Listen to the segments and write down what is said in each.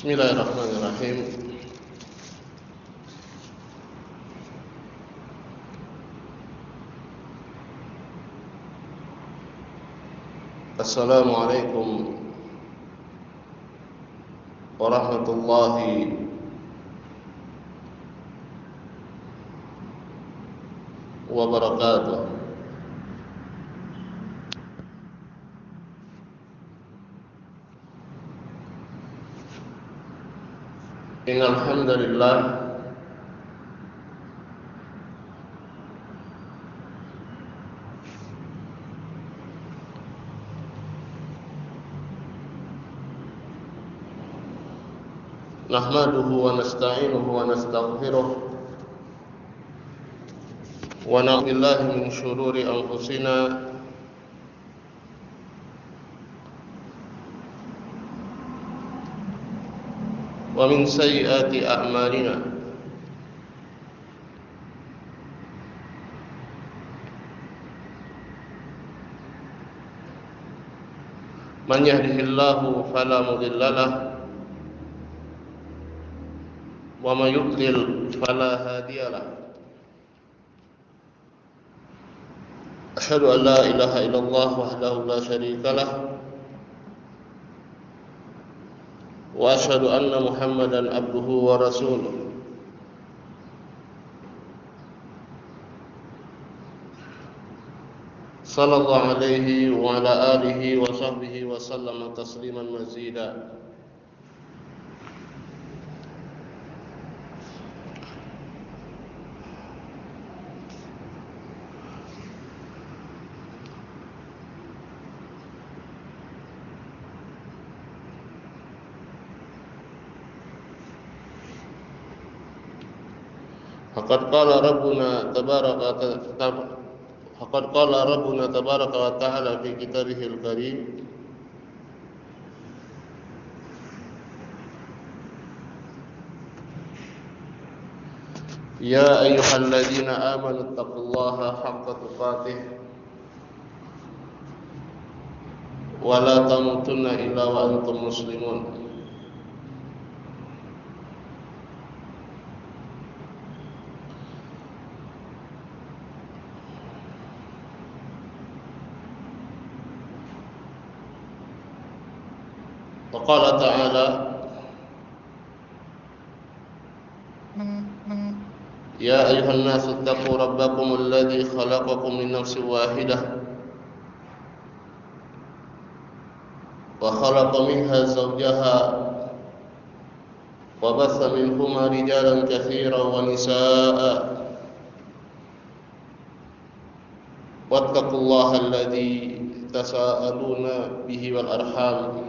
Bismillahirrahmanirrahim. Assalamualaikum warahmatullahi wabarakatuh. Innal hamdalillah nahmaduhu wa nasta'inuhu wa nastaghfiruh wa na'udzu billahi min shururi anfusina wa min sayyiati a'malina. Man yahdihillahu fala mudilla lahu wa may yudlil fala hadiya lahu. Asyhadu an la ilaha illallah wahdahu la syarika lahu wa asyhadu anna Muhammadan abduhu wa rasuluh. Sallallahu alaihi wa ala alihi wa sahbihi wa sallama tasliman mazida. Faqad qala Rabbuna tabaraka wa ta'ala fi kitabihil karim, ya ayyuhalladzina amanu taqullaha haqqa tuqatih wa la tamutunna illa wa antum muslimun. Qala ta'ala, ya ayyuhan nasu ittaqu rabbakum alladzi khalaqakum min nafsin wahidah wa khalaqa minha zawjaha wa bassa minhuma rijalan katsiran wa nisaa'a wattaqullaha alladzi tasaaluna bihi wal arham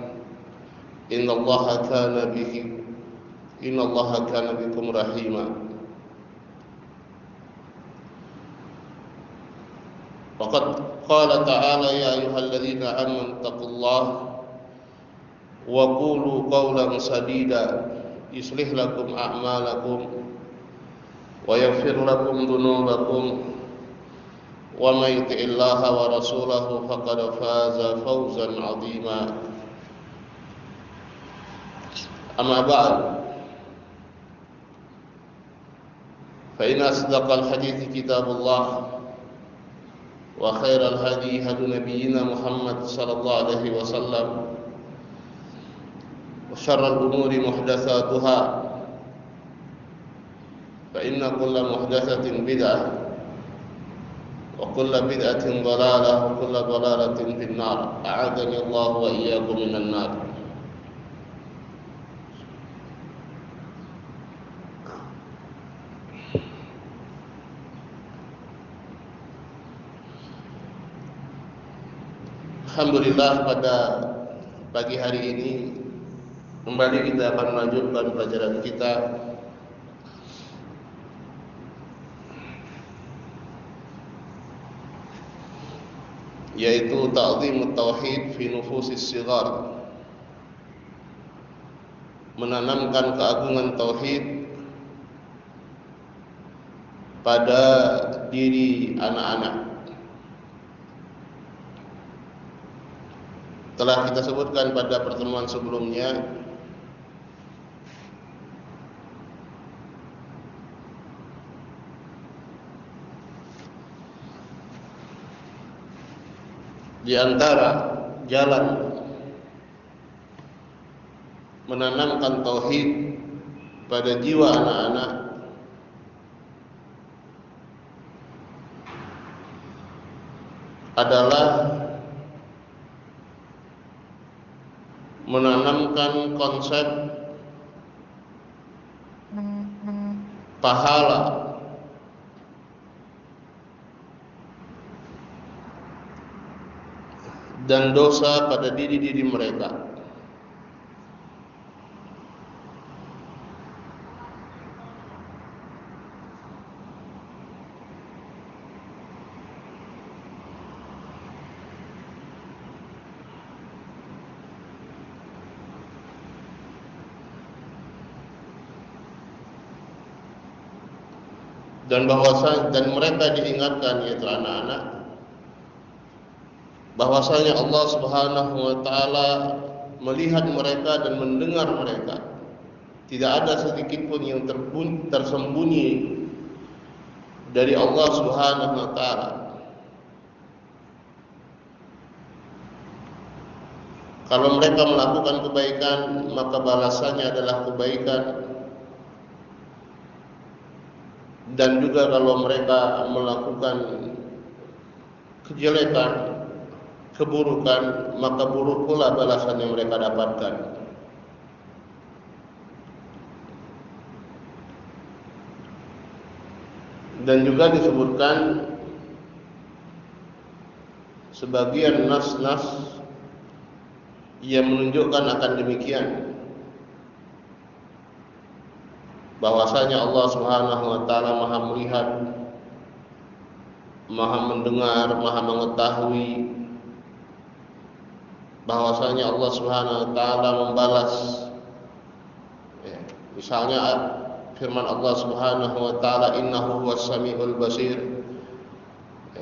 innallaha kana bikum rahima. Faqad qala ta'ala, ya ayyuhalladzina amanu taqullaha wa qulu qawlan sadida yuslih lakum a'malakum wa yaghfir lakum dhunubakum wa may yuti'illaha wa rasulahu faqad faza fawzan 'azima. Amma ba'd, fa inna asdaqal hadithi kitabullah wa khairal hadi hadi nabiyyina Muhammad sallallahu alaihi wasallam wa syarral umuri muhdatsatuha fa inna kulla muhdatsatin bid'ah wa kulla bid'atin dhalalah wa kulla dhalalatin fin nar. A'adani Allah wa iyyakum minan nar. Alhamdulillah, pada pagi hari ini kembali kita akan melanjutkan pelajaran kita yaitu ta'zimut tauhid fi nufusis shighar, menanamkan keagungan tauhid pada diri anak-anak. Telah kita sebutkan pada pertemuan sebelumnya Di antara jalan menanamkan tauhid pada jiwa anak-anak adalah menanamkan konsep pahala dan dosa pada diri-diri mereka. Dan mereka diingatkan, yaitu anak-anak, bahwasanya Allah Subhanahu wa taala melihat mereka dan mendengar mereka. Tidak ada sedikit pun yang tersembunyi dari Allah Subhanahu wa taala. Kalau mereka melakukan kebaikan, maka balasannya adalah kebaikan. Dan juga kalau mereka melakukan kejelekan, keburukan, maka buruk pula balasan yang mereka dapatkan. Dan juga disebutkan sebagian nas-nas yang menunjukkan akan demikian, bahwasanya Allah Subhanahu wa taala Maha melihat, Maha mendengar, Maha mengetahui, bahwasanya Allah Subhanahu wa taala membalas. Misalnya firman Allah Subhanahu wa taala, innahu huwas samiul basir.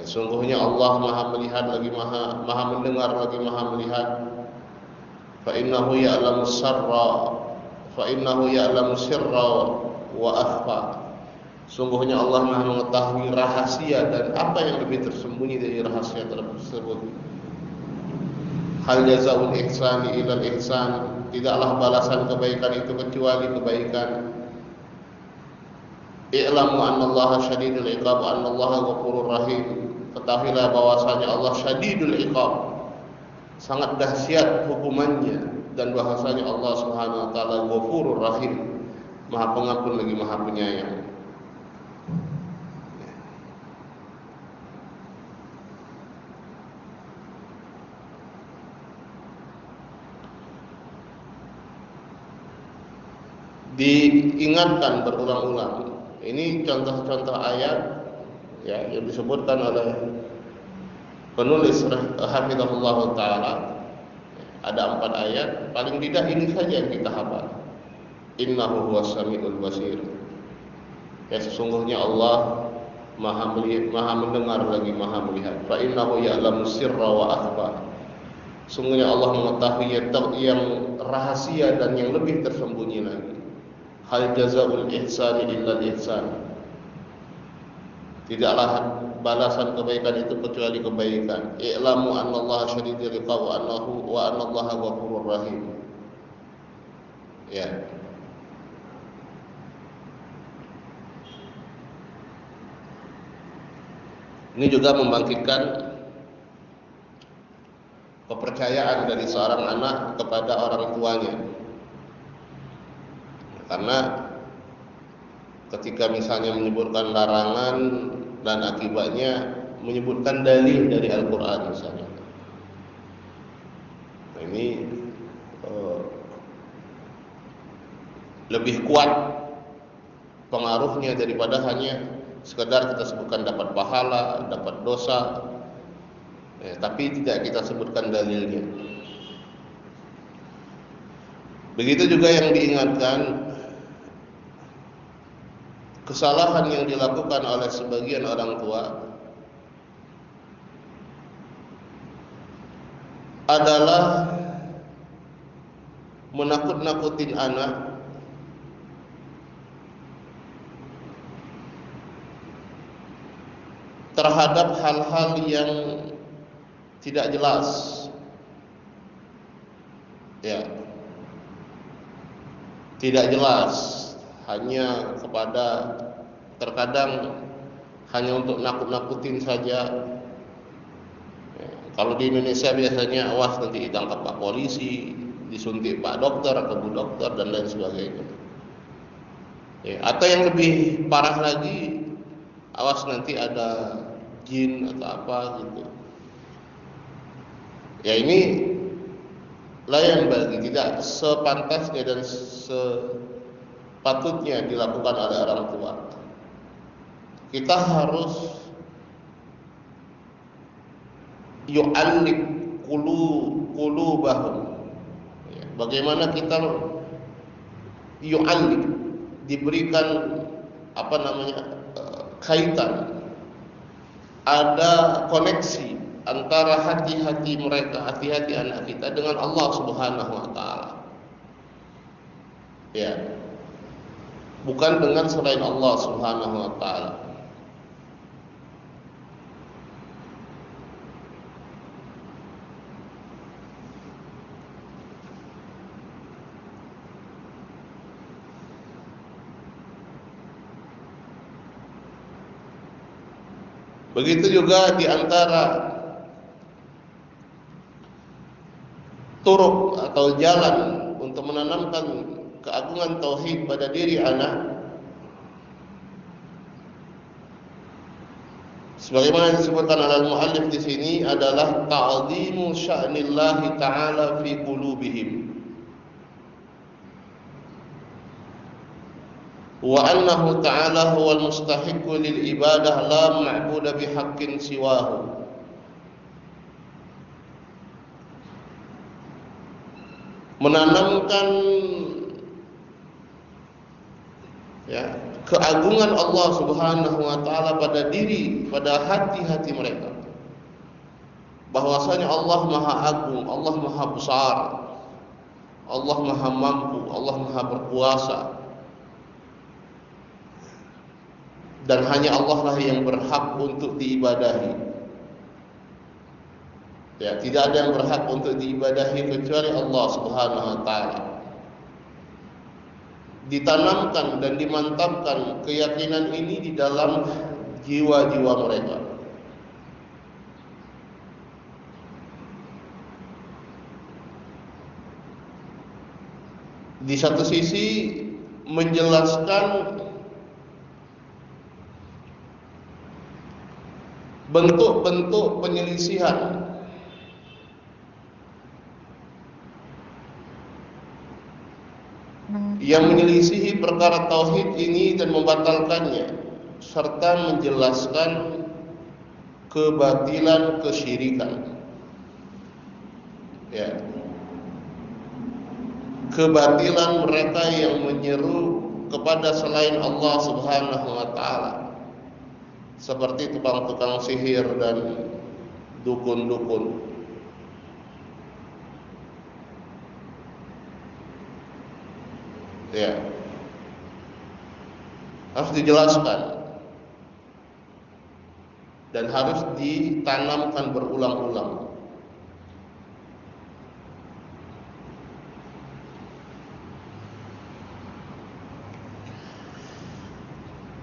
Sungguhnya Allah Maha melihat lagi Maha mendengar lagi Maha melihat. Fa innahu ya'lamu sirra wa akhfa. Sungguhnya Allah Maha mengetahui rahasia dan apa yang lebih tersembunyi dari rahasia tersebut. Hal jazaa'ul ihsani ilal ihsan. Tidaklah balasan kebaikan itu kecuali kebaikan. I'lamu annallaha syadidul iqab wa annallaha ghafurur rahim. Ketahuilah bahwasanya Allah syadidul iqab, sangat dahsyat hukumannya, dan bahwasanya Allah Subhanahu wa taala ghafurur rahim, Maha pengampun lagi Maha penyayang. Diingatkan berulang-ulang. Ini contoh-contoh ayat ya yang disebutkan oleh penulis hafizahullah taala. Ada 4 ayat, paling tidak ini saja yang kita hafal. Innahu huwas samiul basir. Ya, sesungguhnya Allah Maha melihat, Maha mendengar lagi Maha melihat. Fa innahu ya'lamu sirra wa akhfa. Sungguhnya Allah mengetahui yang rahasia dan yang lebih tersembunyi lagi. Hal jazaa'ul ihsani illal ihsan. Tidaklah balasan kebaikan itu kecuali kebaikan. I'lamu annallaha syadidul iqab wa annallaha ghafurur rahim. Ya. Ini juga membangkitkan kepercayaan dari seorang anak kepada orang tuanya. Karena ketika misalnya menyebutkan larangan dan akibatnya menyebutkan dalil dari Al-Quran misalnya, nah, ini lebih kuat pengaruhnya daripada hanya sekedar kita sebutkan dapat pahala, dapat dosa, tapi tidak kita sebutkan dalilnya. Begitu juga yang diingatkan, kesalahan yang dilakukan oleh sebagian orang tua adalah menakut-nakutin anak terhadap hal-hal yang tidak jelas. Ya, tidak jelas, hanya kepada terkadang hanya untuk nakut-nakutin saja. Ya, kalau di Indonesia biasanya awas nanti ditangkap Pak polisi, disuntik Pak dokter atau Bu dokter dan lain sebagainya. Ya, atau yang lebih parah lagi, awas nanti ada jin atau apa gitu. Ya ini layan bagi tidak sepantasnya dan sepatutnya dilakukan oleh orang tua. Kita harus yu'allik qulubahum. Ya, bagaimana kita yu'allik, diberikan kaitan, ada koneksi antara hati-hati mereka, hati-hati anak kita dengan Allah Subhanahu wa taala. Ya. Bukan dengan selain Allah Subhanahu wa taala. Begitu juga di antara turuk atau jalan untuk menanamkan keagungan tauhid pada diri anak, sebagaimana disebutkan oleh al-muallif di sini, adalah ta'zimu sya'nillahi ta'ala fi qulubihim wa annahu ta'ala huwal mustahiqqu lil ibadah la ma'budu bihaqqin siwahu. Menanamkan ya, keagungan Allah Subhanahu wa taala pada diri, pada hati-hati mereka, bahwasanya Allah Maha Agung, Allah Maha Besar, Allah Maha Mampu, Allah Maha Berkuasa, dan hanya Allah lah yang berhak untuk diibadahi. Ya, tidak ada yang berhak untuk diibadahi kecuali Allah Subhanahu wa taala. Ditanamkan dan dimantapkan keyakinan ini di dalam jiwa-jiwa mereka. Di satu sisi menjelaskan bentuk-bentuk penyelisihan yang menyelisihi perkara tauhid ini dan membatalkannya, serta menjelaskan kebatilan kesyirikan. Ya. Kebatilan mereka yang menyeru kepada selain Allah Subhanahu wa taala, seperti tukang-tukang sihir dan dukun-dukun. Ya, harus dijelaskan dan harus ditanamkan berulang-ulang.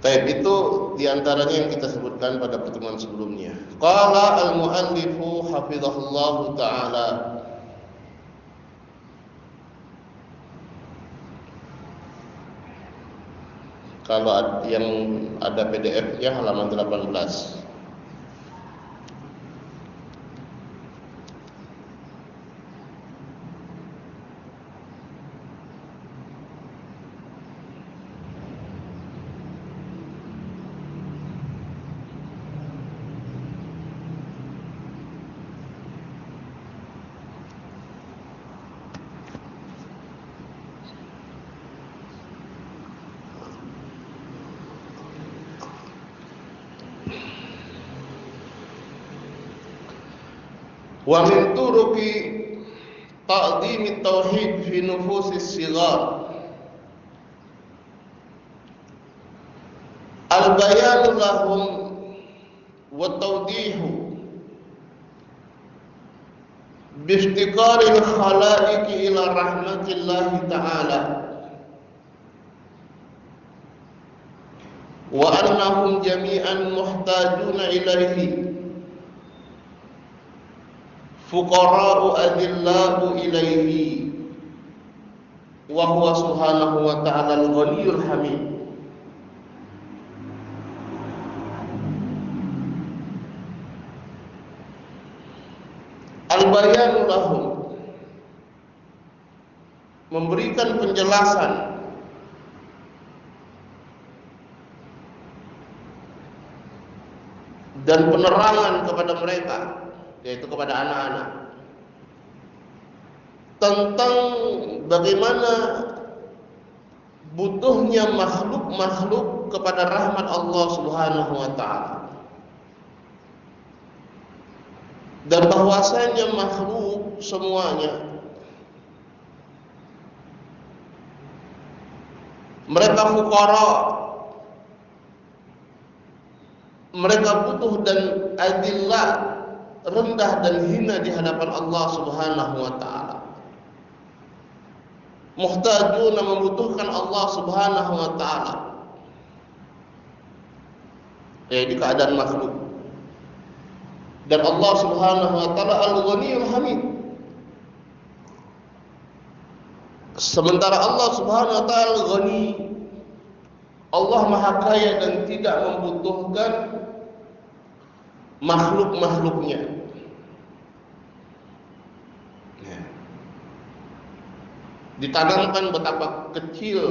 Baik, itu diantaranya yang kita sebutkan pada pertemuan sebelumnya. Qala al-muallifu hafizahullahu ta'ala, kalau yang ada PDF-nya halaman 18. Wa min turuki ta'dhimi tauhid fi nufusis sighar al-bayan lahum wa tawdihu biftiqaril khalaiqi ila rahmatillah ta'ala wa annahum jami'an muhtajuna ilaihi fuqara'u adillahu ilaihi wa huwa subhanahu wa ta'ala al-ghaniyyul hamid. Al-bayanu lahum, memberikan penjelasan dan penerangan kepada mereka, yaitu kepada anak-anak, tentang bagaimana butuhnya makhluk-makhluk kepada rahmat Allah Subhanahu wa ta'ala, dan bahwasanya makhluk semuanya mereka fuqara, mereka butuh dan adillah, rendah dan hina di hadapan Allah Subhanahu wa ta'ala. Muhtajuna, membutuhkan Allah Subhanahu wa ta'ala, di keadaan makhluk. Dan Allah Subhanahu wa ta'ala al-Ghaniyyul Hamid. Sementara Allah Subhanahu wa ta'ala al-Ghani, Allah Maha Kaya dan tidak membutuhkan makhluk-makhluknya. Ditanamkan betapa kecil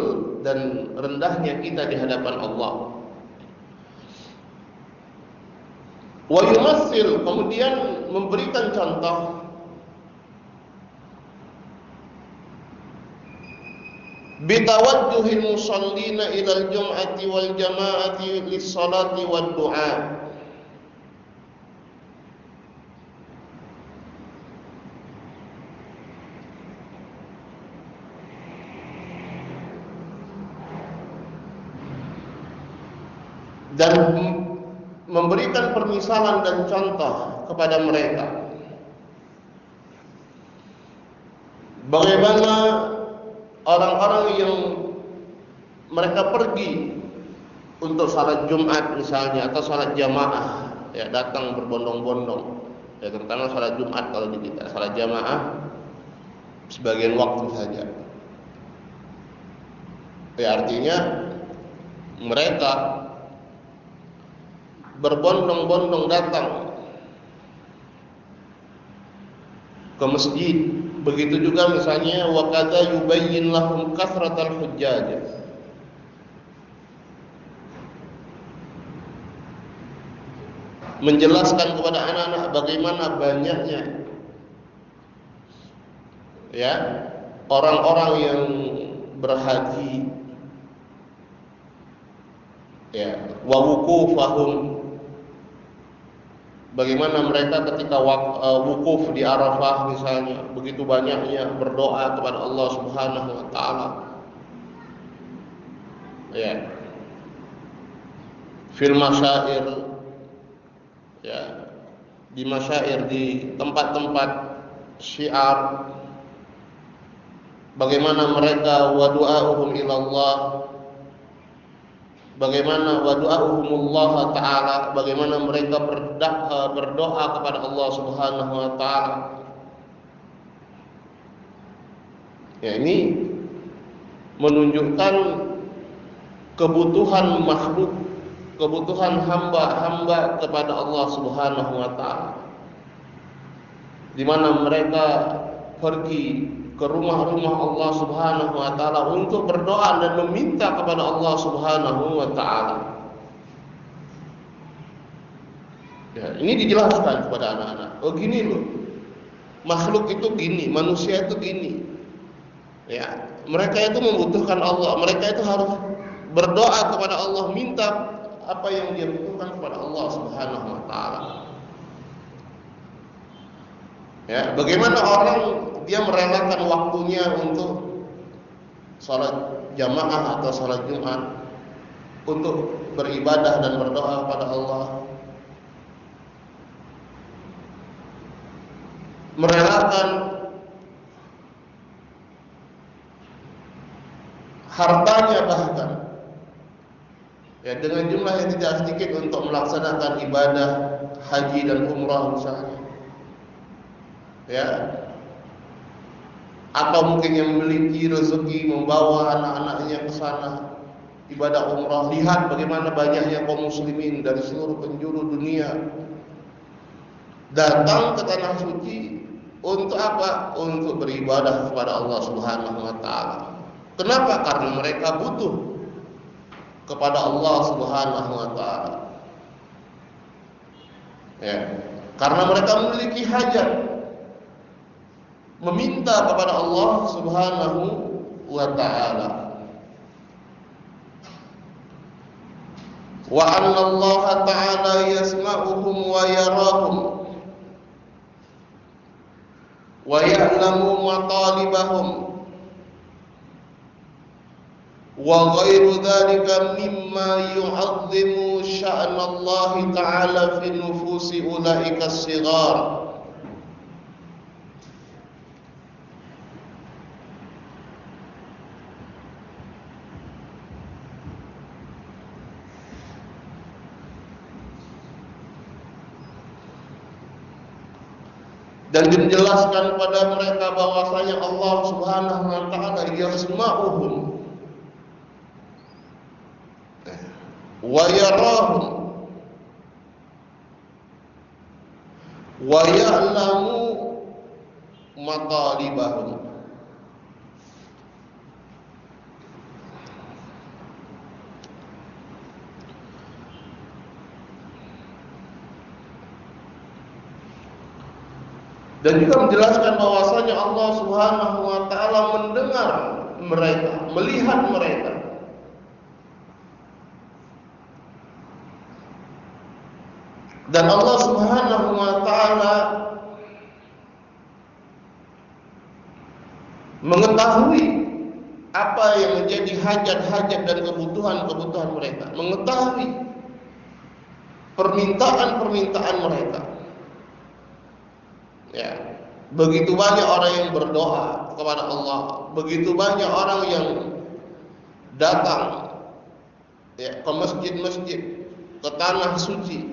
dan rendahnya kita di hadapan Allah. Wa yumassil, kemudian memberikan contoh bitawajjuhil musallina ilal jum'ati wal jama'ati lis salati wad du'a. Dan memberikan permisalan dan contoh kepada mereka bagaimana orang-orang yang mereka pergi untuk salat Jumat misalnya, atau salat jamaah, datang berbondong-bondong, terutama salat Jumat. Kalau di kita salat jamaah sebagian waktu saja, artinya mereka berbondong-bondong datang ke masjid. Begitu juga misalnya wa kadza yubayyin lahum kathratal hujjaj, menjelaskan kepada anak-anak bagaimana banyaknya orang-orang yang berhaji, wa wukufahum, bagaimana mereka ketika wukuf di Arafah misalnya, begitu banyaknya berdoa kepada Allah Subhanahu wa ta'ala. Fil masyair, di masyair, di tempat-tempat syiar, bagaimana mereka wa du'a'uhum ilallah, bagaimana wa du'a'uhumullah ta'ala, bagaimana mereka berdoa kepada Allah Subhanahu wa ta'ala. Ini menunjukkan kebutuhan makhluk, kebutuhan hamba-hamba kepada Allah Subhanahu wa ta'ala, di mana mereka pergi ke rumah-rumah Allah Subhanahu wa ta'ala untuk berdoa dan meminta kepada Allah Subhanahu wa ta'ala. Ini dijelaskan kepada anak-anak. Oh gini loh, makhluk itu gini, manusia itu gini. Mereka itu membutuhkan Allah, mereka itu harus berdoa kepada Allah, minta apa yang dia butuhkan kepada Allah Subhanahu wa ta'ala. Bagaimana orang dia merelakan waktunya untuk salat jamaah atau salat Jumat, untuk beribadah dan berdoa kepada Allah. merelakan hartanya bahkan ya dengan jumlah yang tidak sedikit untuk melaksanakan ibadah haji dan umrah misalnya, ya, atau mungkin yang memiliki rezeki membawa anak-anaknya ke sana ibadah umrah. Lihat bagaimana banyaknya kaum muslimin dari seluruh penjuru dunia datang ke tanah suci untuk apa? Untuk beribadah kepada Allah Subhanahu wa taala. Kenapa? Karena mereka butuh kepada Allah Subhanahu wa taala. Ya, karena mereka memiliki hajat, meminta kepada Allah Subhanahu wa taala. Wa anna Allah ta'ala yasma'uhum wa yarahum wa ya'lamu matalibahum wa ghairu dhalika mimma yu'azzimu sya'na Allah ta'ala fi nufusi ulaika as-sighar. Dan dijelaskan pada mereka bahwasanya Allah Subhanahu wa taala yasma'uhum wa yarahum wa ya'lamu matalibahum. Dan juga menjelaskan bahwasanya Allah Subhanahu wa taala mendengar mereka, melihat mereka. Dan Allah Subhanahu wa taala mengetahui apa yang menjadi hajat-hajat dan kebutuhan-kebutuhan mereka, mengetahui permintaan-permintaan mereka. Ya, begitu banyak orang yang berdoa kepada Allah, begitu banyak orang yang datang ya ke masjid-masjid, ke tanah suci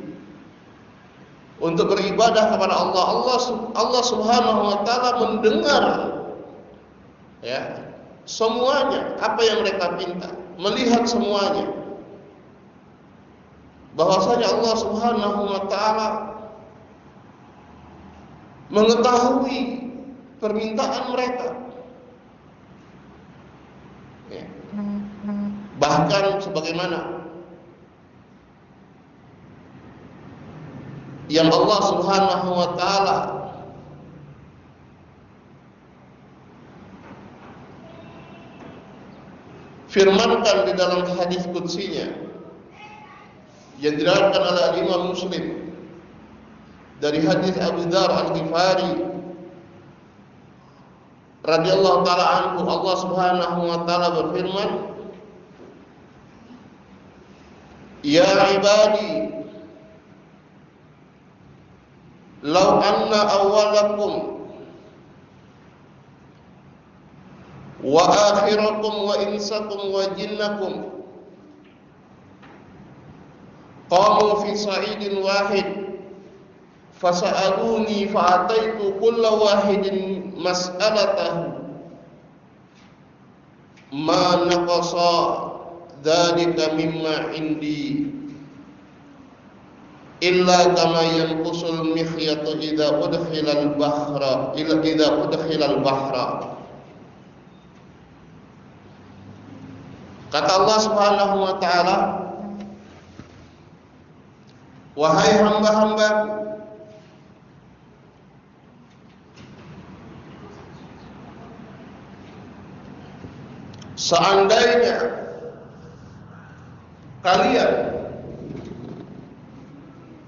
untuk beribadah kepada Allah. Allah Subhanahu wa taala mendengar ya semuanya apa yang mereka minta, melihat semuanya. Bahwasanya Allah Subhanahu wa taala mengetahui permintaan mereka. Ya. Bahkan sebagaimana yang Allah Subhanahu wa taala firmankan di dalam hadis qudsinya yang diriwayatkan oleh Imam Muslim dari hadis Abu Dzar Al-Ghifari radhiyallahu taala anhu, Allah Subhanahu wa taala berfirman, "Ya ibadi, law anna awwalakum wa akhirakum wa insakum wa jinnakum qamu fi sa'idin wahid fasa'aluni fa'ataitu kulla wahidin mas'alatahu ma naqasa dzalika mimma indi illa kama yanqusul mikhyatu idza udkhilal bahra." Kata Allah Subhanahu wa taala, "Wahai hamba-hambaku, seandainya kalian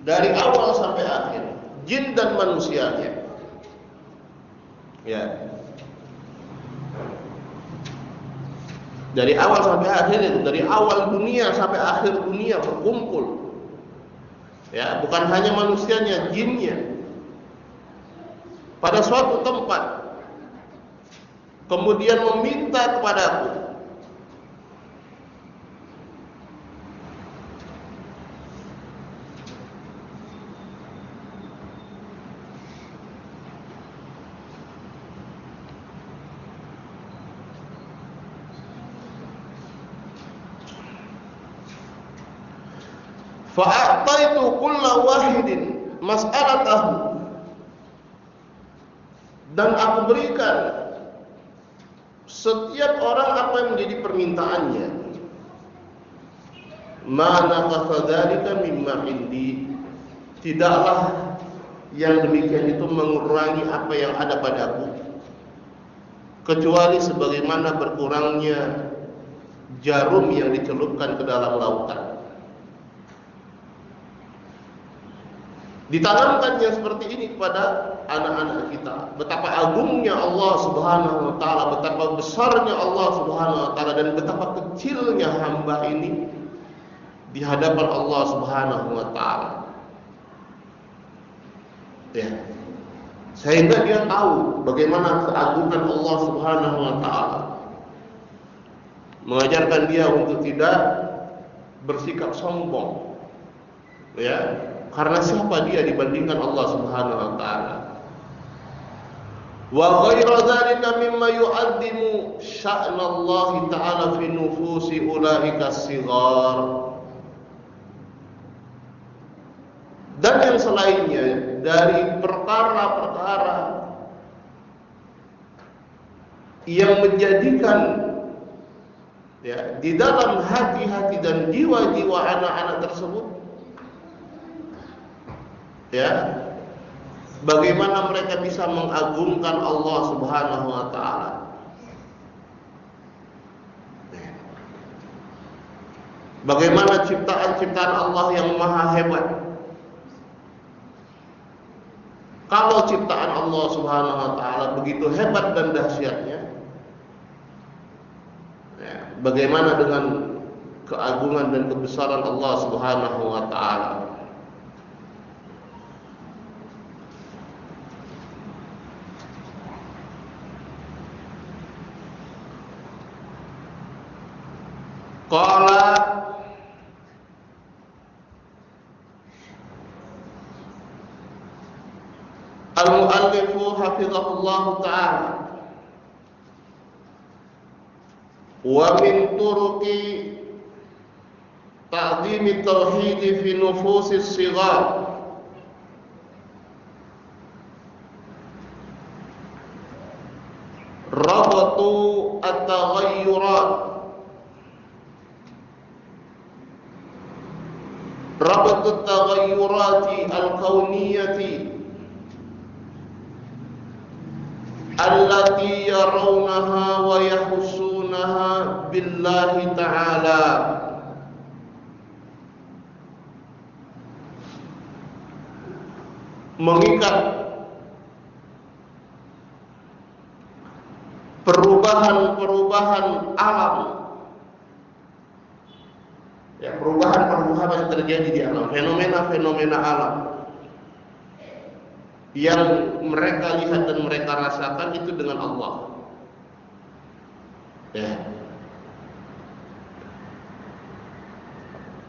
dari awal sampai akhir, jin dan manusianya, ya, dari awal sampai akhir itu, dari awal dunia sampai akhir dunia berkumpul, ya, bukan hanya manusianya, jinnya, pada suatu tempat, kemudian meminta kepadaku, fa'ataitu kulla wahidin mas'alatahu, dan aku berikan setiap orang apa yang menjadi permintaannya. Ma naqasa dzalika mimma indi, tidaklah yang demikian itu mengurangi apa yang ada padaku, kecuali sebagaimana berkurangnya jarum yang dicelupkan ke dalam lautan. Ditanamkannya seperti ini kepada anak-anak kita, betapa agungnya Allah Subhanahu wa taala, betapa besarnya Allah Subhanahu wa taala, dan betapa kecilnya hamba ini di hadapan Allah Subhanahu wa taala. Ya. Sehingga dia tahu bagaimana keagungan Allah Subhanahu wa taala. Mengajarkan dia untuk tidak bersikap sombong. Ya. Karena siapa dia dibandingkan Allah Subhanahu wa taala? Wa ghairu dzalika mimma yu'azzimu sya'nallahi ta'ala fi nufusi ulaika as-sighar. Dan yang selainnya dari perkara-perkara yang menjadikan ya di dalam hati-hati dan jiwa-jiwa anak-anak tersebut, ya, bagaimana mereka bisa mengagungkan Allah Subhanahu wa taala. Bagaimana ciptaan-ciptaan Allah yang maha hebat. Kalau ciptaan Allah Subhanahu wa taala begitu hebat dan dahsyatnya, ya, bagaimana dengan keagungan dan kebesaran Allah Subhanahu wa taala? Qala al-muallifu hafizahullah ta'ala, wa min turuqi ta'zimi tauhid fi nufusi as-sighar rabatu at-taghayyurat al-kauniyati allati yarawnaha wa yahussunaha billahi ta'ala, mengikat perubahan-perubahan alam, ya, perubahan-perubahan yang terjadi di alam, fenomena-fenomena alam yang mereka lihat dan mereka rasakan itu dengan Allah. Ya.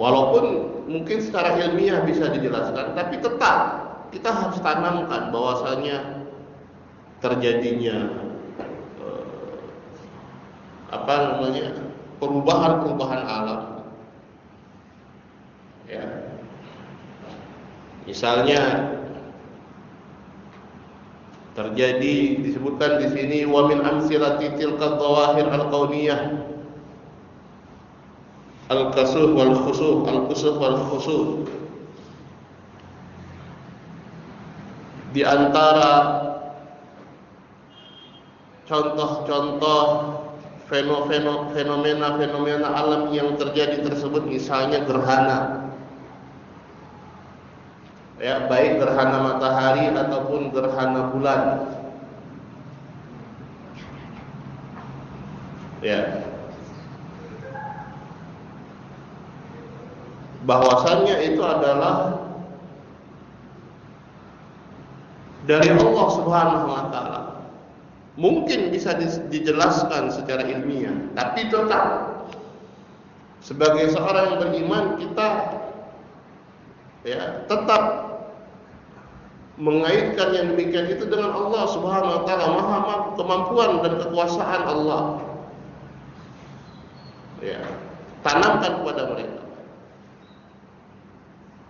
Walaupun mungkin secara ilmiah bisa dijelaskan, tapi tetap kita harus tanamkan bahwasanya terjadinya perubahan-perubahan alam. Ya. Misalnya terjadi, disebutkan di sini, wa min amsilati tilka dhawahir al-kauniyah al-kasuf wal khusuf, al-kusuf wal khusuf. Di antara contoh-contoh fenomena alam yang terjadi tersebut, misalnya gerhana. Ya, baik gerhana matahari ataupun gerhana bulan. Ya. Bahwasannya itu adalah dari Allah Subhanahu wa taala. Mungkin bisa dijelaskan secara ilmiah, tapi tetap sebagai seorang yang beriman kita ya tetap mengaitkan yang demikian itu dengan Allah Subhanahu wa taala, maha kemampuan dan kekuasaan Allah. Ya, tanamkan kepada mereka.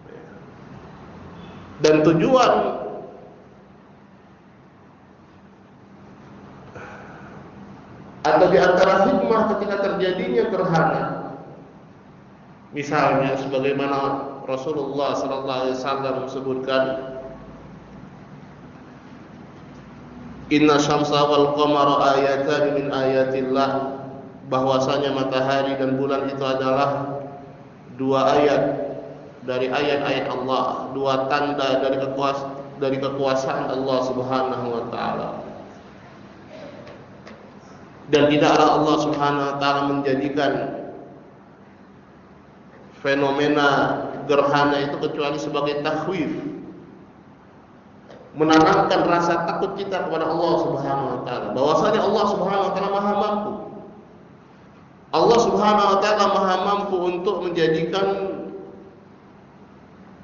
Ya. Dan tujuan atau di antara hikmah ketika terjadinya gerhana, misalnya sebagaimana Rasulullah sallallahu alaihi wasallam sebutkan, inna syamsa wal qamara ayatan min ayatillah, bahwasanya matahari dan bulan itu adalah dua ayat dari ayat-ayat Allah, dua tanda dari kekuasaan Allah Subhanahu wa taala. Dan tidaklah Allah Subhanahu wa taala menjadikan fenomena gerhana itu kecuali sebagai takhwif, menanamkan rasa takut kita kepada Allah Subhanahu wa taala, bahwasanya Allah Subhanahu wa taala Maha mampu. Allah Subhanahu wa taala Maha mampu untuk menjadikan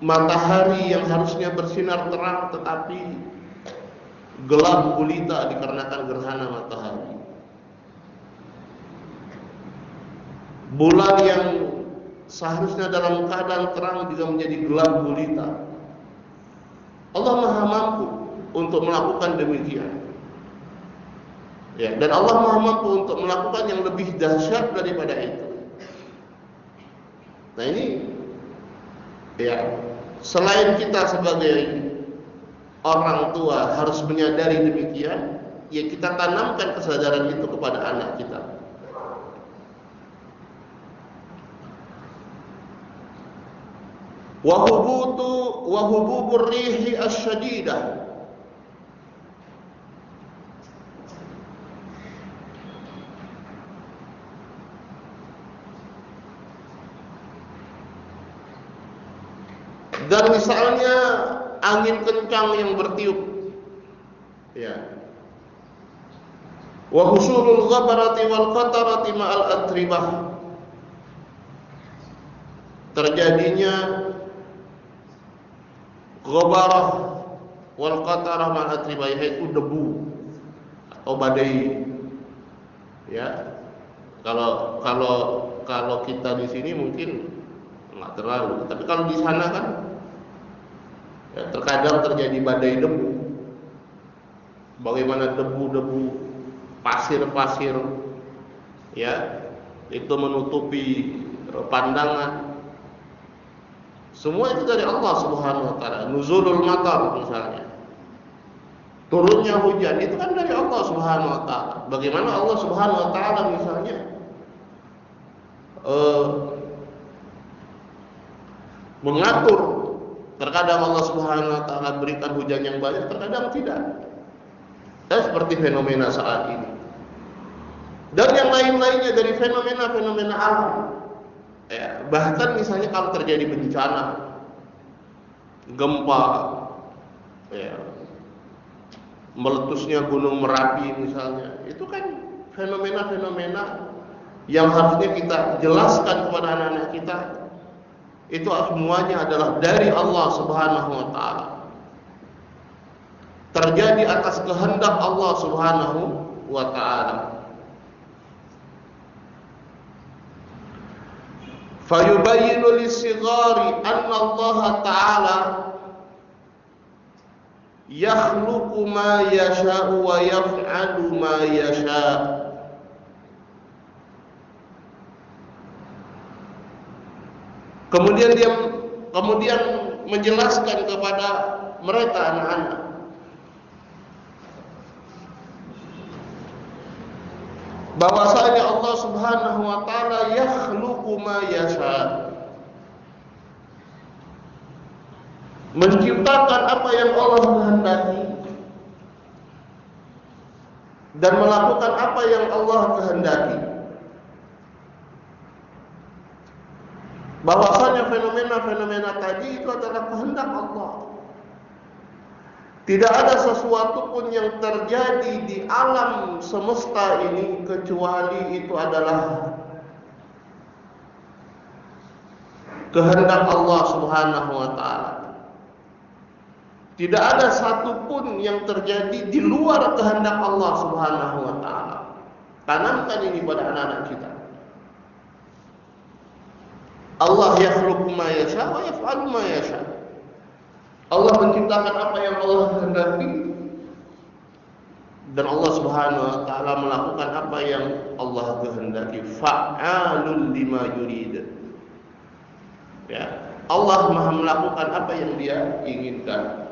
matahari yang harusnya bersinar terang tetapi gelap gulita dikarenakan gerhana matahari. Bulan yang seharusnya dalam keadaan terang juga menjadi gelap gulita. Allah Maha mampu untuk melakukan demikian. Ya, dan Allah Maha mampu untuk melakukan yang lebih dahsyat daripada itu. Nah ini ya, selain kita sebagai orang tua harus menyadari demikian, ya kita tanamkan kesadaran itu kepada anak kita. Wa hububur rihi asyadidah, dan misalnya angin kencang yang bertiup, ya. Wa husulul ghabarati wal qatarati ma'al atribah, terjadinya ghabarah wal qatarah ma'al atribah, yaitu debu atau badai. Ya. Kalau kita di sini mungkin enggak terlalu, tapi kalau di sana kan ya, terkadang terjadi badai debu. Bagaimana debu-debu, pasir-pasir, ya, itu menutupi pandangan. Semua itu dari Allah Subhanahu wa taala. Nuzulul matar misalnya, turunnya hujan itu kan dari Allah Subhanahu wa taala. Bagaimana Allah Subhanahu wa taala misalnya mengatur, terkadang Allah Subhanahu wa taala berikan hujan yang banyak, terkadang tidak. Dan seperti fenomena saat ini. Dan yang lain-lainnya dari fenomena-fenomena alam. Ya, bahkan misalnya kalau terjadi bencana, gempa, ya, meletusnya gunung Merapi misalnya, itu kan fenomena-fenomena yang harusnya kita jelaskan kepada anak-anak kita. Itu semuanya adalah dari Allah Subhanahu wa taala, terjadi atas kehendak Allah Subhanahu wa taala. Fayubayyinu lis-sighari anna Allah ta'ala yakhluqu ma yasha'u wa yaf'alu ma yasha'. Kemudian menjelaskan kepada mereka anak-anak bahwasanya Allah Subhanahu wa taala yakhluqu ma yasha, menciptakan apa yang Allah kehendaki dan melakukan apa yang Allah kehendaki. Bahwasanya fenomena-fenomena tadi itu adalah kehendak Allah. Tidak ada sesuatu pun yang terjadi di alam semesta ini kecuali itu adalah kehendak Allah Subhanahu wa taala. Tidak ada satu pun yang terjadi di luar kehendak Allah Subhanahu wa taala. Tanamkan ini pada anak-anak kita. Allah yakhluqu ma yasha wa yaf'alu ma yasha. Allah menciptakan apa yang Allah kehendaki dan Allah Subhanahu wa taala melakukan apa yang Allah kehendaki. Fa'alul lima yurid. Ya, Allah Maha melakukan apa yang Dia inginkan.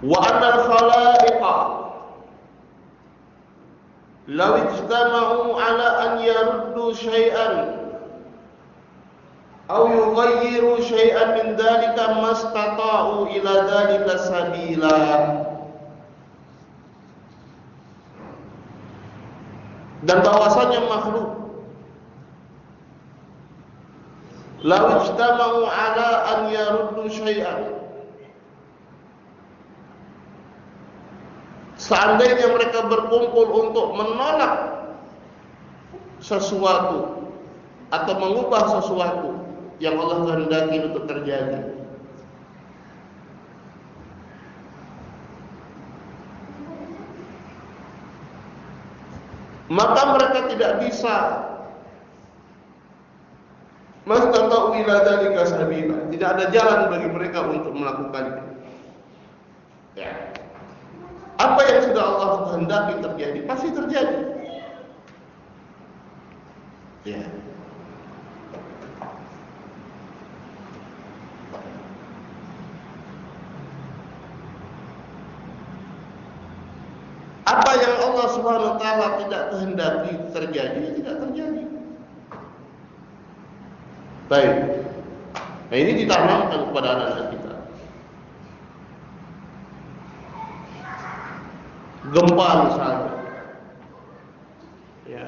Wa anal khalaiqa law ijtama'u ala an yaruddu syai'an aw yughayyiru syai'an min dhalika mastata'u ila dhalika sabila. Dan bahwasanya makhluk law ijtama'u ala an yaruddu syai'an, seandainya mereka berkumpul untuk menolak sesuatu atau mengubah sesuatu yang Allah kehendaki untuk terjadi, maka mereka tidak bisa mastata'u ila dzalika sabila. Tidak ada jalan bagi mereka untuk melakukannya. Ya. Apa yang sudah Allah kehendaki terjadi pasti terjadi. Ya. Apa yang Allah Subhanahu wa taala tidak kehendaki terjadi, tidak terjadi. Baik. Nah, ini ditanamkan kepada anak-anak kita. Gempa misalnya, ya,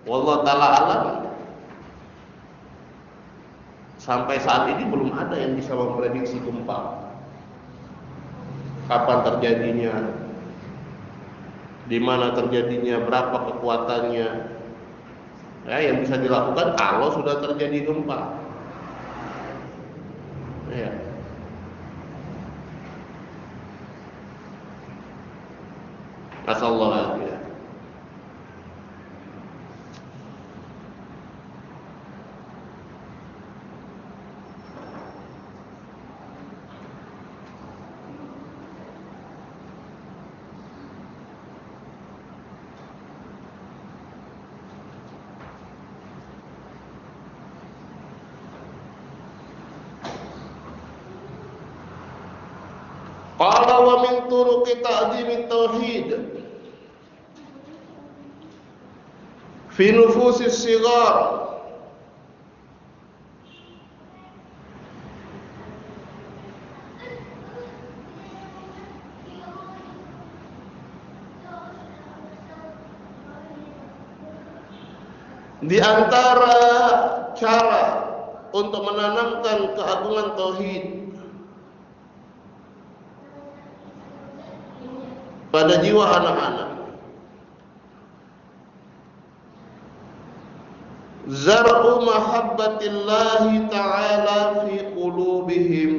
wallahu taala alam, sampai saat ini belum ada yang bisa memprediksi gempa, kapan terjadinya, di mana terjadinya, berapa kekuatannya. Ya, yang bisa dilakukan kalau sudah terjadi gempa. Ya. Nasallahu alaihi. Qala wa min turuqi ta'zimit tauhid fi nufusis sighar di antara cara untuk menanamkan keagungan tauhid pada jiwa anak-anak, zar'u mahabbatillahi ta'ala fi qulubihim.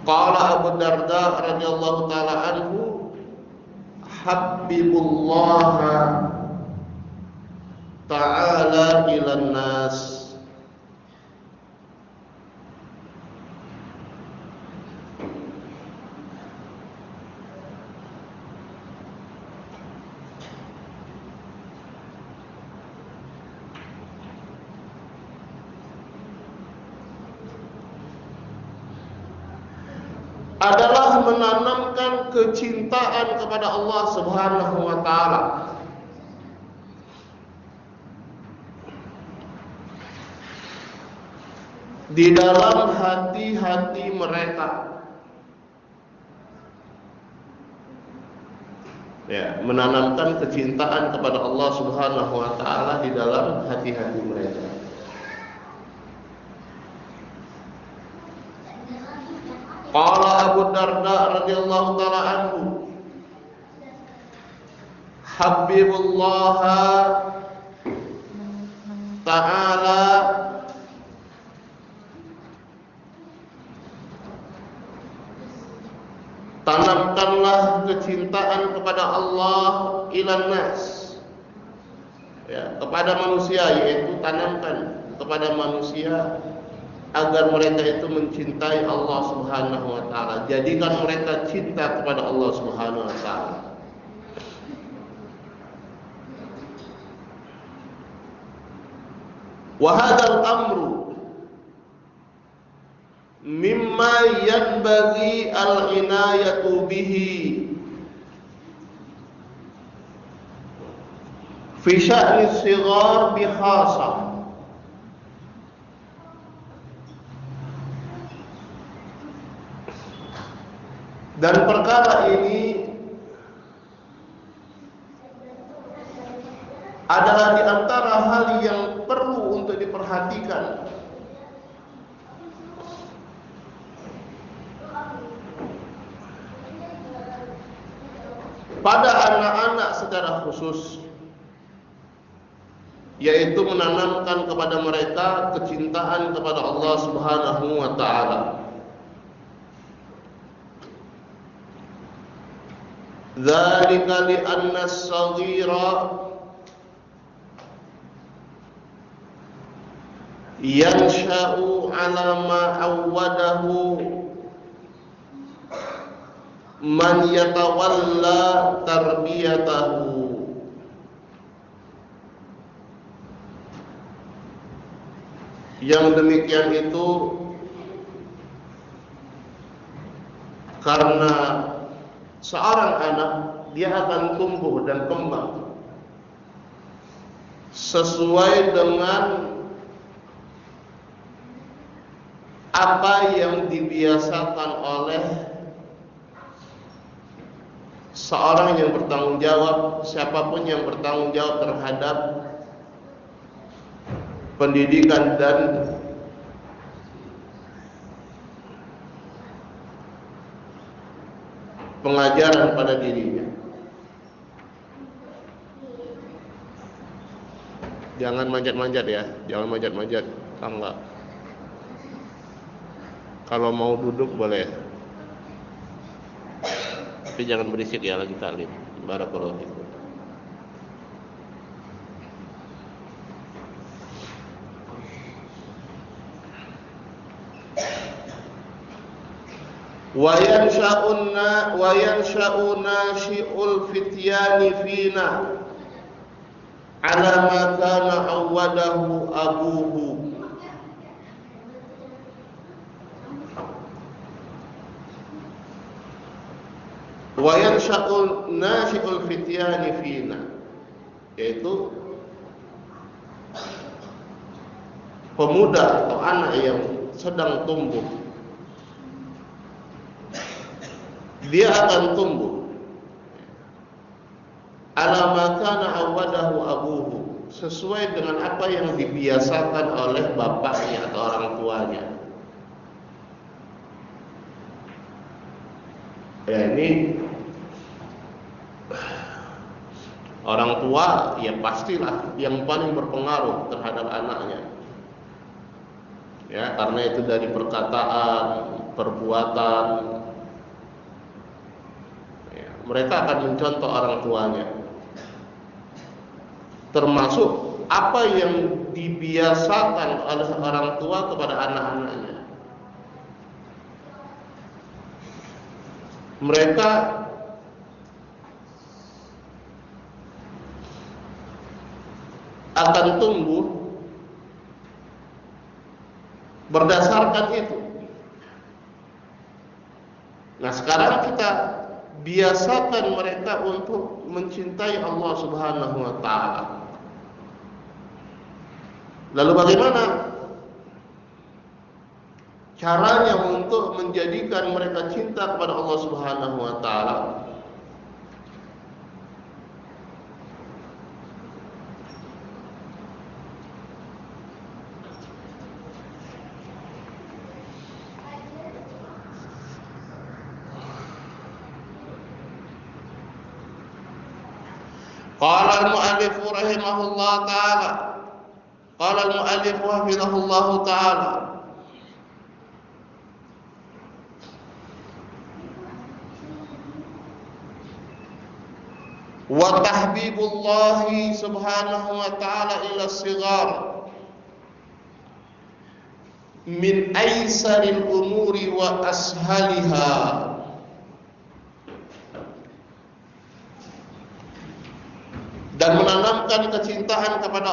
Qala Abu Darda radhiyallahu ta'ala anhu, habbibullah ta'ala ilan nas. Adalah menanamkan kecintaan kepada Allah Subhanahu wa taala di dalam hati-hati mereka. Ya, menanamkan kecintaan kepada Allah Subhanahu wa taala di dalam hati-hati mereka. Qala Abu Darda radhiyallahu taala anhu, Habibullah ta'ala tanamkanlah kecintaan kepada Allah ilan nas, ya, kepada manusia, yaitu tanamkan kepada manusia agar mereka itu mencintai Allah Subhanahu wa taala. Jadikan mereka cinta kepada Allah Subhanahu wa taala. Wa hadzal amru mimma yanbaghi al-inayatu bihi fi sya'ni as-sighar bi khasah. Dan perkara ini adalah di antara hal yang perlu untuk diperhatikan pada anak-anak secara khusus, yaitu menanamkan kepada mereka kecintaan kepada Allah Subhanahu wa taala. Dzalika li anna as-saghira yansha'u 'ala ma 'awwadahu man yatawalla tarbiyatahu. Yang demikian itu karena seorang anak dia akan tumbuh dan kembang sesuai dengan apa yang dibiasakan oleh seorang yang bertanggung jawab, siapapun yang bertanggung jawab terhadap pendidikan dan pengajaran pada dirinya. Jangan manjat-manjat ya, jangan manjat-manjat tangga. Kalau mau duduk boleh, tapi jangan berisik ya lagi taklim. Barakallahu fikum. Wa yansha'u nashi'ul fityani fina ala ma kana awwadahu abuhu. Wa yansha'u nashi'ul fityani fina, yaitu pemuda atau anak yang sedang tumbuh, dia akan tumbuh ala ma kana awwadahu abuhu, sesuai dengan apa yang dibiasakan oleh bapaknya atau orang tuanya. Ya, ini orang tua ya pastilah yang paling berpengaruh terhadap anaknya. Ya, karena itu dari perkataan, perbuatan, mereka akan mencontoh orang tuanya, termasuk apa yang dibiasakan oleh orang tua kepada anak-anaknya. Mereka akan tumbuh berdasarkan itu. Nah, sekarang kita biasakan mereka untuk mencintai Allah Subhanahu wa taala. Lalu bagaimana caranya untuk menjadikan mereka cinta kepada Allah Subhanahu wa taala? Qala al-mu'allif rahimahullah ta'ala. Qala al-mu'allif hafizahullah ta'ala. Wa tahbibullahi subhanahu wa ta'ala ila as-sighar min aisaril umuri wa ashaliha. Dan menanamkan kecintaan kepada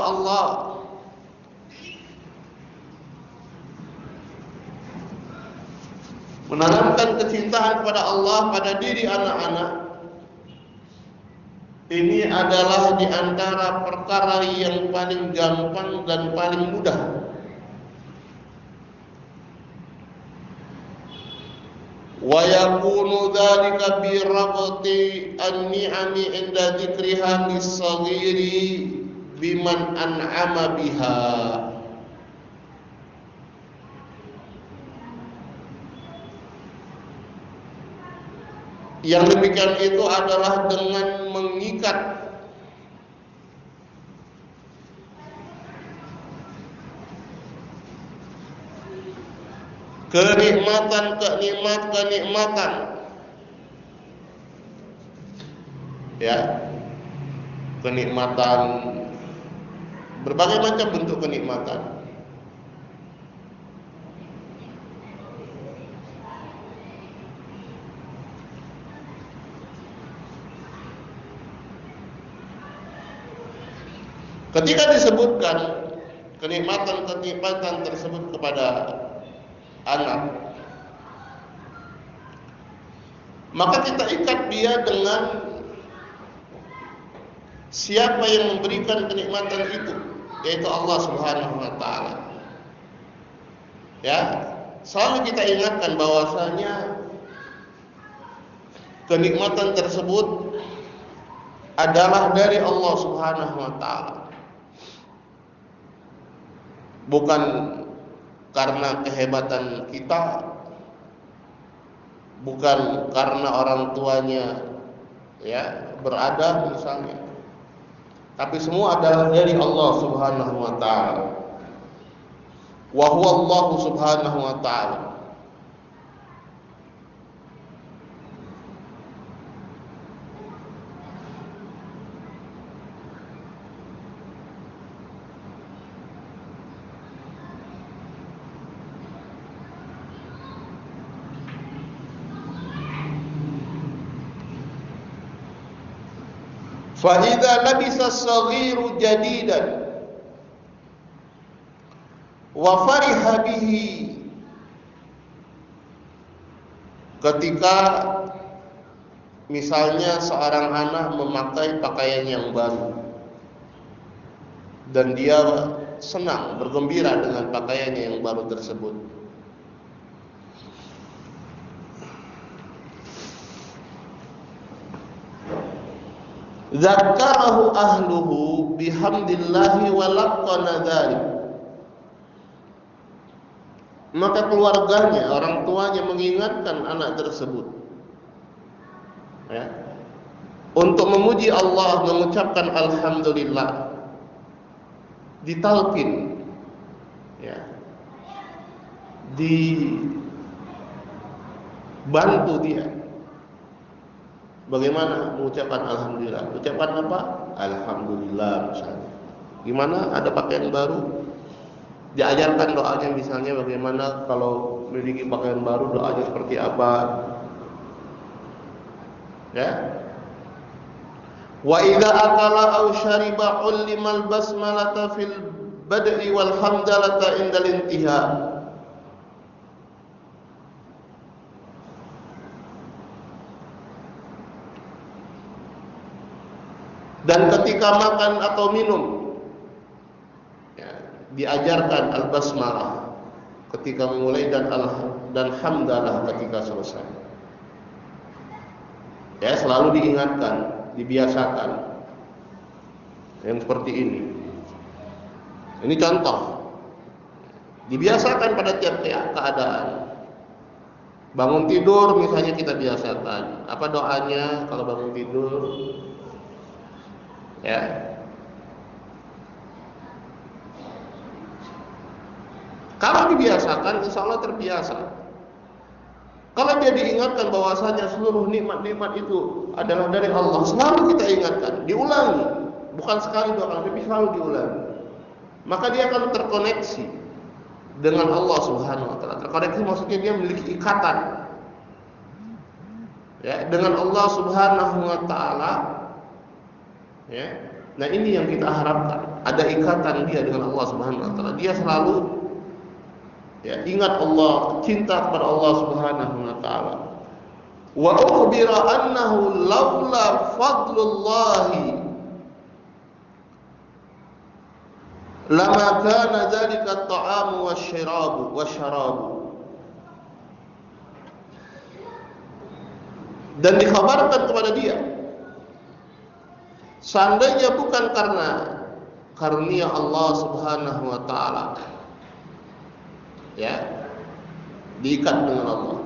Allah pada diri anak-anak, ini adalah di antara perkara yang paling gampang dan paling mudah. Wa yakunu dzalika bi rabti an-ni'ami 'inda dzikriha lis-saghiri biman an'ama biha. Yang demikian itu adalah dengan mengikat kenikmatan ya, kenikmatan, berbagai macam bentuk kenikmatan, ketika disebutkan kenikmatan tersebut kepada anak, maka kita ikat dia dengan siapa yang memberikan kenikmatan itu, yaitu Allah Subhanahu wa ta'ala. Ya, selalu kita ingatkan bahwasanya kenikmatan tersebut adalah dari Allah Subhanahu wa ta'ala, bukan karena kehebatan kita, bukan karena orang tuanya ya berada misalnya, tapi semua adalah dari Allah Subhanahu wa ta'ala. Wa huwa Allah Subhanahu wa ta'ala. Fa idza labisa as-saghiru jadidan wa fariha bihi, ketika misalnya seorang anak memakai pakaian yang baru dan dia senang, bergembira dengan pakaiannya yang baru tersebut, zakarahu ahluhu bihamdillahi wa laqana dzalik, maka keluarganya, orang tuanya mengingatkan anak tersebut ya, untuk memuji Allah, mengucapkan alhamdulillah, ditalqin ya, dibantu dia bagaimana mengucapkan alhamdulillah. Ucapan apa? Alhamdulillah misalnya. Gimana ada pakaian baru, diajarkan doanya, misalnya bagaimana kalau memiliki pakaian baru doanya seperti apa ya. Wa idza akala aw syariba ullimal basmalata fil bad'i wal hamdalata indal intiha. Dan ketika makan atau minum ya, diajarkan al-basmalah ketika memulai dan hamdalah ketika selesai. Ya, selalu diingatkan, dibiasakan yang seperti ini. Ini contoh. Dibiasakan pada tiap-tiap keadaan. Bangun tidur misalnya kita biasakan. Apa doanya kalau bangun tidur? Ya. Kalau dibiasakan, insya Allah terbiasa. Kalau dia diingatkan bahwasanya seluruh nikmat-nikmat itu adalah dari Allah, selalu kita ingatkan, diulangi, bukan sekali dua kali, tapi selalu diulangi. Maka dia akan terkoneksi dengan Allah Subhanahu wa taala. Terkoneksi maksudnya dia memiliki ikatan, ya, dengan Allah Subhanahu wa taala. Ya. Nah, ini yang kita harapkan, ada ikatan dia dengan Allah Subhanahu wa taala. Dia selalu ingat Allah, cinta kepada Allah Subhanahu wa taala. Wa ukhbira annahu laula fadlullahi lama kana dzalika at-ta'amu wasyarabu. Dan dikhabarkan kepada dia, seandainya bukan karena karunia Allah Subhanahu wa taala, ya, diikat dengan Allah.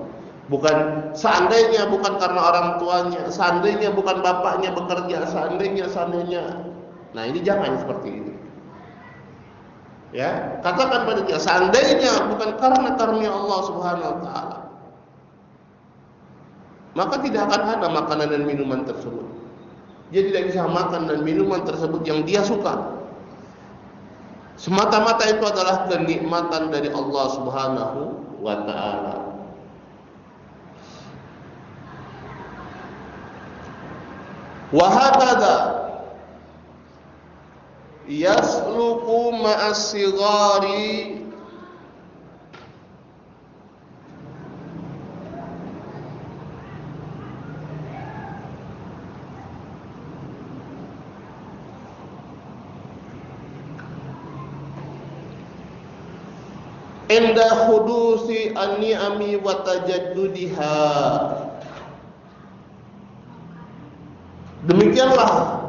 Bukan seandainya bukan karena orang tuanya, seandainya bukan bapaknya bekerja, seandainya. Nah, ini jangan seperti ini. Ya, katakan pada dia, seandainya bukan karena karunia Allah Subhanahu wa taala, maka tidak akan ada makanan dan minuman tersebut. Dia tidak bisa makan dan minuman tersebut yang dia suka. Semata-mata itu adalah kenikmatan dari Allah Subhanahu wa taala. Wa hakadha yasluku ma'as sighari inda hudusi an-ni'ami wa tajaddudiha. Demikianlah,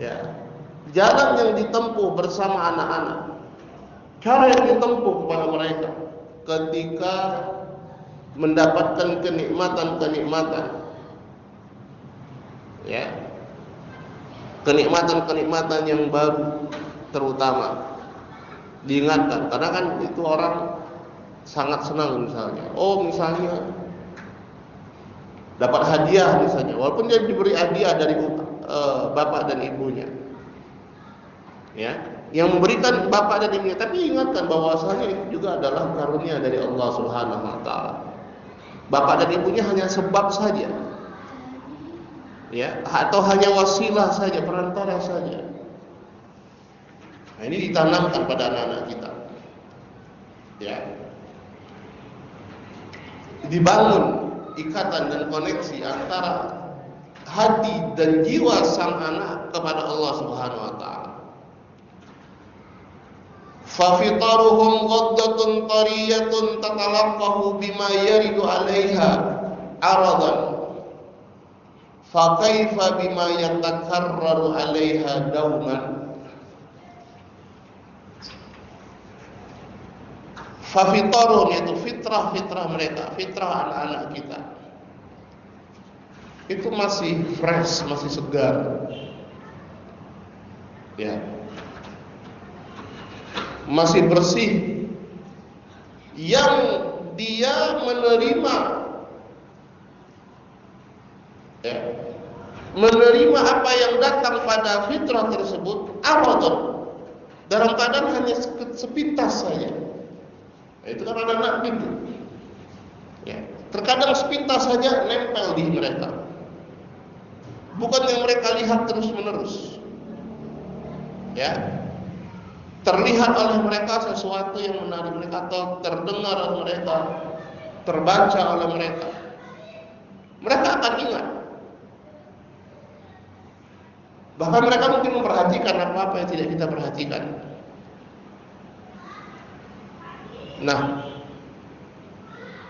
ya, jalan yang ditempuh bersama anak-anak, cara yang ditempuh kepada mereka ketika mendapatkan kenikmatan-kenikmatan, ya, kenikmatan-kenikmatan yang baru terutama diingatkan, karena kan itu orang sangat senang misalnya. Misalnya dapat hadiah misalnya, walaupun dia diberi hadiah dari bapak dan ibunya, ya, yang memberikan bapak dan ibunya, tapi ingatkan bahwasanya itu juga adalah karunia dari Allah Subhanahu wa taala. Bapak dan ibunya hanya sebab saja, ya, atau hanya wasilah saja, perantara saja. Nah, ini ditanamkan pada anak-anak kita, ya, dibangun ikatan dan koneksi antara hati dan jiwa sang anak kepada Allah Subhanahu wa taala. Fa fitaruhum ghaddatun tariyatun tatalaqahu bima yaridu 'alaiha aradan. Fa kaifa bima yatakarraru 'alaiha dauman. Fafitaruhum, yaitu fitrah mereka, fitrah anak-anak kita, itu masih fresh, masih segar, ya, masih bersih, yang dia menerima, ya, menerima apa yang datang pada fitrah tersebut, aradun, dalam keadaan hanya sepintas saja. Itu kan anak-anak itu, ya, terkadang sepintas saja nempel di mereka, bukan yang mereka lihat terus menerus, ya, terlihat oleh mereka sesuatu yang menarik mereka, atau terdengar oleh mereka, terbaca oleh mereka, mereka akan ingat. Bahkan mereka mungkin memperhatikan apa-apa yang tidak kita perhatikan. Nah,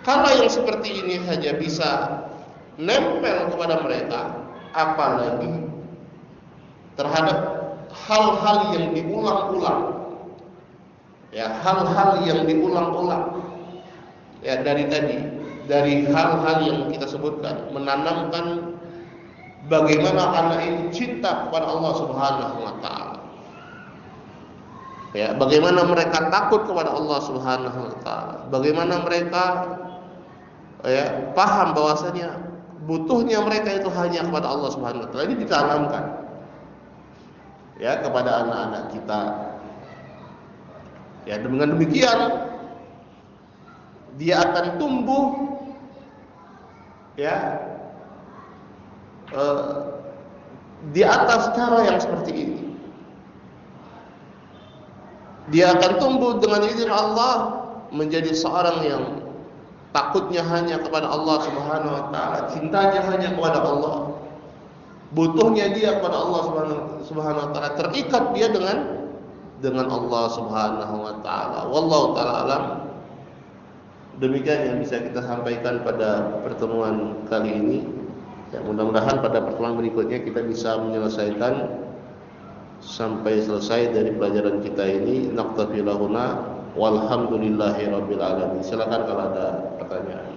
kalau yang seperti ini saja bisa nempel kepada mereka, apalagi terhadap hal-hal yang diulang-ulang, ya, hal-hal yang diulang-ulang, ya, dari hal-hal yang kita sebutkan, menanamkan bagaimana anak ini cinta kepada Allah Subhanahu wa taala. Ya, bagaimana mereka takut kepada Allah Subhanahu wa taala. Bagaimana mereka paham bahwasanya butuhnya mereka itu hanya kepada Allah Subhanahu wa taala. Ini ditanamkan kepada anak-anak kita. Ya, dengan demikian dia akan tumbuh di atas cara yang seperti ini. Dia akan tumbuh dengan izin Allah menjadi seorang yang takutnya hanya kepada Allah Subhanahu wa taala, cintanya hanya kepada Allah. Butuhnya dia kepada Allah Subhanahu wa taala, terikat dia dengan Allah Subhanahu wa taala. Wallahu taala alam. Demikian yang bisa kita sampaikan pada pertemuan kali ini. Ya, mudah-mudahan pada pertemuan berikutnya kita bisa menyelesaikan sampai selesai dari pelajaran kita ini. Naqtafi lahuna walhamdulillahi rabbil alamin. Silakan kalau ada pertanyaan.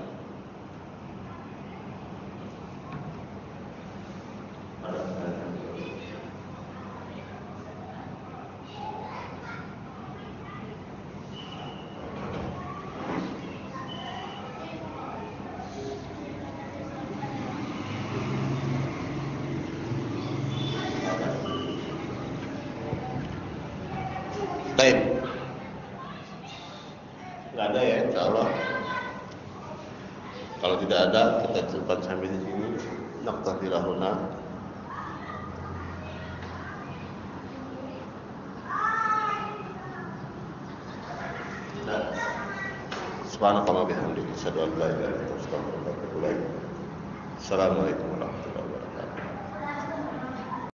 Baik. Enggak ada ya, insyaallah. Kalau tidak ada, kita cepat sampai di sini. Naqtafi lahuna. Subhanallahi wa bihamdihi, asyhadu an la ilaha illallah, astaghfiruka wa atubu ilaik. Assalamualaikum warahmatullahi wabarakatuh.